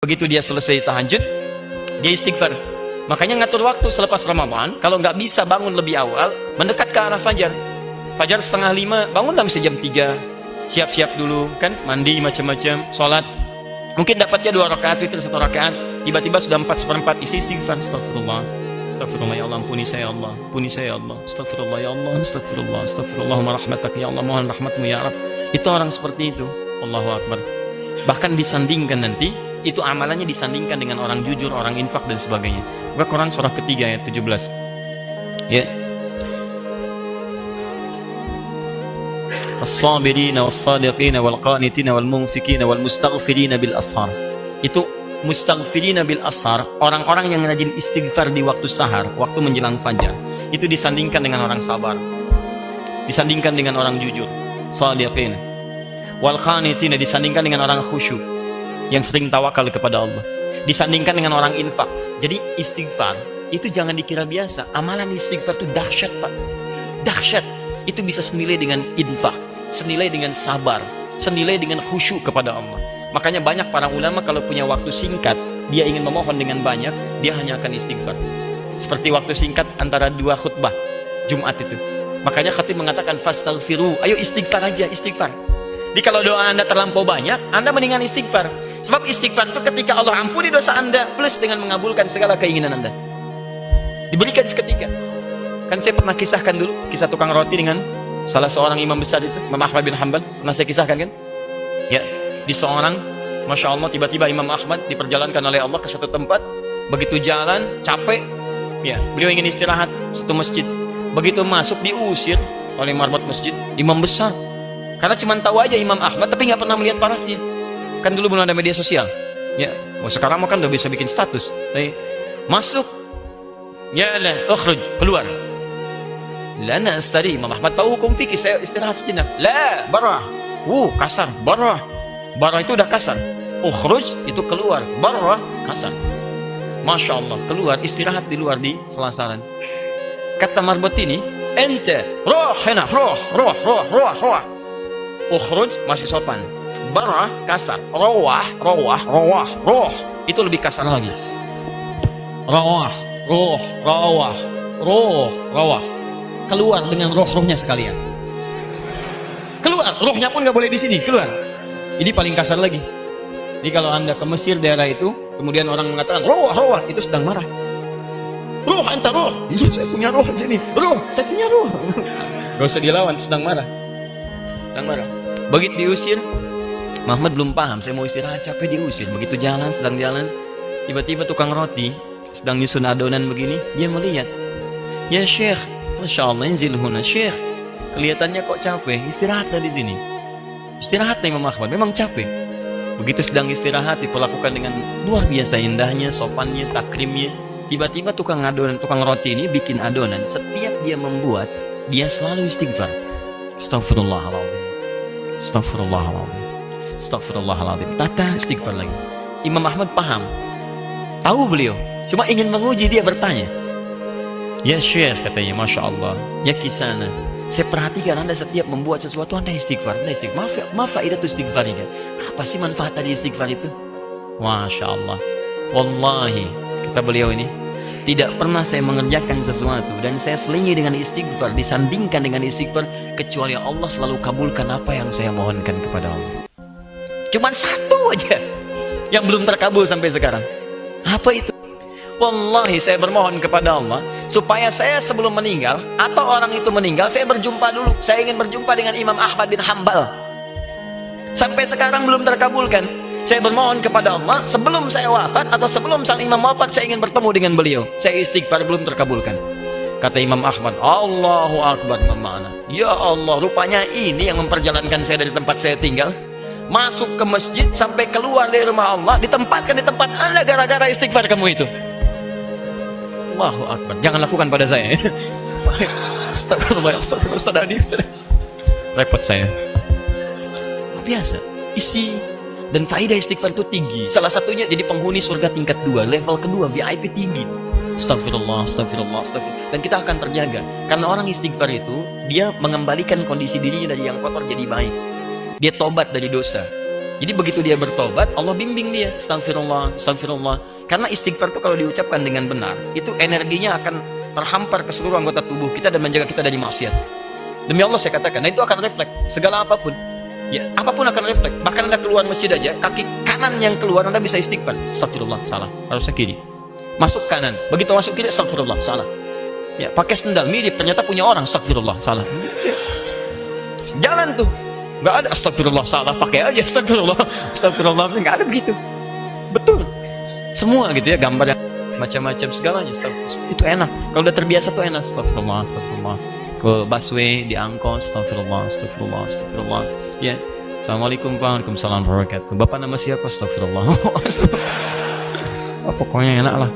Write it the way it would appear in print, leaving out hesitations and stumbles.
Begitu dia selesai tahajud, dia istighfar. Makanya ngatur waktu selepas Ramadan, kalau nggak bisa bangun lebih awal, mendekat ke arah fajar. Fajar 4:30, bangunlah mesti jam 3. Siap-siap dulu, kan? Mandi macam-macam, sholat. Mungkin dapatnya 2 rakaat, itu 1 rakaat. Tiba-tiba sudah 4/4, isi istighfar. Astagfirullah. Astagfirullah, ya Allah, ampuni saya, ya Allah. Ampuni saya, ya Allah. Astagfirullah, ya Allah. Astagfirullah. Astagfirullahumma rahmatak, ya Allah. Mohon rahmatmu, ya Rabb. Itu orang seperti itu. Allahu Akbar. Bahkan disandingkan nanti, itu amalannya disandingkan dengan orang jujur, orang infak dan sebagainya. Buka Quran surah ketiga ayat 17. Ya. As-sabirina was-sadiqina wal-qanitina wal-munfikina wal-mustaghfirina bil ashar. Itu mustaghfirina bil ashar, orang-orang yang rajin istighfar di waktu sahar, waktu menjelang fajar. Itu disandingkan dengan orang sabar. Disandingkan dengan orang jujur, sadiqin. Wal-qanitina disandingkan dengan orang khusyuk, yang sering tawakal kepada Allah. Disandingkan dengan orang infak. Jadi istighfar itu jangan dikira biasa. Amalan istighfar itu dahsyat, Pak. Dahsyat. Itu bisa senilai dengan infak, senilai dengan sabar, senilai dengan khusyuk kepada Allah. Makanya banyak para ulama kalau punya waktu singkat, dia ingin memohon dengan banyak, dia hanya akan istighfar. Seperti waktu singkat antara 2 khutbah Jumat itu. Makanya khatib mengatakan fastaghfiru, ayo istighfar aja, istighfar. Jadi kalau doa Anda terlampau banyak, Anda mendingan istighfar. Sebab istighfar itu ketika Allah ampuni dosa Anda, plus dengan mengabulkan segala keinginan Anda. Diberikan seketika. Kan saya pernah kisahkan dulu, kisah tukang roti dengan salah seorang imam besar itu, Imam Ahmad bin Hanbal. Pernah saya kisahkan kan? Ya, di seorang, Masya Allah, tiba-tiba Imam Ahmad diperjalankan oleh Allah ke satu tempat. Begitu jalan, capek, ya, beliau ingin istirahat, satu masjid. Begitu masuk, diusir oleh marbot masjid, imam besar. Karena cuma tahu aja Imam Ahmad, tapi nggak pernah melihat parasnya. Kan dulu belum ada media sosial. Ya, sekarang kan udah bisa bikin status. Nih, masuk, ya lah, ukhruj, keluar. Lana astari, Imam Ahmad tahu hukum fikih, saya istirahat sejenak. La, barah. Kasar, barah. Barah itu udah kasar. Ukhruj itu keluar, barah kasar. Masya Allah, keluar, istirahat di luar di selasaran. Kata marbot ini, ente, roh, hena, roh. Ukhruj masih sopan, barah kasar, roh itu lebih kasar lagi. Roh keluar dengan rohnya sekalian. Keluar, rohnya pun nggak boleh di sini, keluar. Ini paling kasar lagi. Jadi kalau Anda ke Mesir daerah itu, kemudian orang mengatakan roh, itu sedang marah. Roh, ente roh, saya punya roh di sini. Roh, saya punya roh. Gak usah dilawan, sedang marah. Begitu diusir, Muhammad belum paham, saya mau istirahat, capek, diusir. Begitu jalan, sedang jalan, tiba-tiba tukang roti sedang nyusun adonan begini, dia melihat, ya Syekh, Masya Allah, inzil huna, Syekh, kelihatannya kok capek, istirahatlah di sini. Istirahatlah Imam Ahmad, memang capek. Begitu sedang istirahat, diperlakukan dengan luar biasa indahnya, sopannya, takrimnya. Tiba-tiba tukang roti ini bikin adonan. Setiap dia membuat, dia selalu istighfar. Astagfirullahaladzim. Tata istighfar lagi. Imam Ahmad paham, tahu beliau, cuma ingin menguji, dia bertanya, ya Syekh, katanya, Masya Allah, ya kisana, saya perhatikan Anda setiap membuat sesuatu Anda istighfar. Maaf faedah istighfar ini. Apa sih manfaat dari istighfar itu? Masya Allah, wallahi, kata beliau ini, tidak pernah saya mengerjakan sesuatu dan saya selingi dengan istighfar, disandingkan dengan istighfar, kecuali Allah selalu kabulkan apa yang saya mohonkan kepada Allah. Cuman satu aja yang belum terkabul sampai sekarang. Apa itu? Wallahi, saya bermohon kepada Allah supaya saya sebelum meninggal atau orang itu meninggal, saya berjumpa dulu. Saya ingin berjumpa dengan Imam Ahmad bin Hanbal. Sampai sekarang belum terkabulkan. Saya bermohon kepada Allah sebelum saya wafat atau sebelum sang imam wafat, saya ingin bertemu dengan beliau. Saya istighfar, belum terkabulkan. Kata Imam Ahmad, Allahu Akbar, mana? Ya Allah, rupanya ini yang memperjalankan saya dari tempat saya tinggal, masuk ke masjid sampai keluar dari rumah Allah, ditempatkan di tempat Anda gara-gara istighfar kamu itu. Allahu Akbar. Jangan lakukan pada saya. Astagfirullah, repot saya. Biasa isi. Dan faedah istighfar itu tinggi. Salah satunya jadi penghuni surga tingkat 2, level kedua, VIP tinggi. Astagfirullah. Dan kita akan terjaga. Karena orang istighfar itu, dia mengembalikan kondisi dirinya dari yang kotor jadi baik. Dia tobat dari dosa. Jadi begitu dia bertobat, Allah bimbing dia. Astagfirullah, astagfirullah. Karena istighfar itu kalau diucapkan dengan benar, itu energinya akan terhampar ke seluruh anggota tubuh kita dan menjaga kita dari maksiat. Demi Allah saya katakan, nah itu akan refleks segala apapun. Ya, apapun akan refleks. Bahkan Anda keluar masjid aja, kaki kanan yang keluar Anda bisa istighfar. Astagfirullah, salah. Harusnya kiri. Masuk kanan, begitu masuk kiri, astagfirullah, salah. Ya, pakai sendal mirip, ternyata punya orang, astagfirullah, salah. Jalan tuh. Nggak ada astagfirullah, salah, pakai aja astagfirullah, astagfirullah, nggak ada begitu. Betul. Semua gitu ya, gambar yang macam-macam segalanya, itu enak. Kalau udah terbiasa tuh enak, astagfirullah, astagfirullah. Ke busway, di angkot, astagfirullah, astagfirullah, astagfirullah. Ya, assalamualaikum, waalaikumsalam warahmatullahi wabarakatuh. Bapak nama siapa? Astagfirullah. Oh, pokoknya enak lah.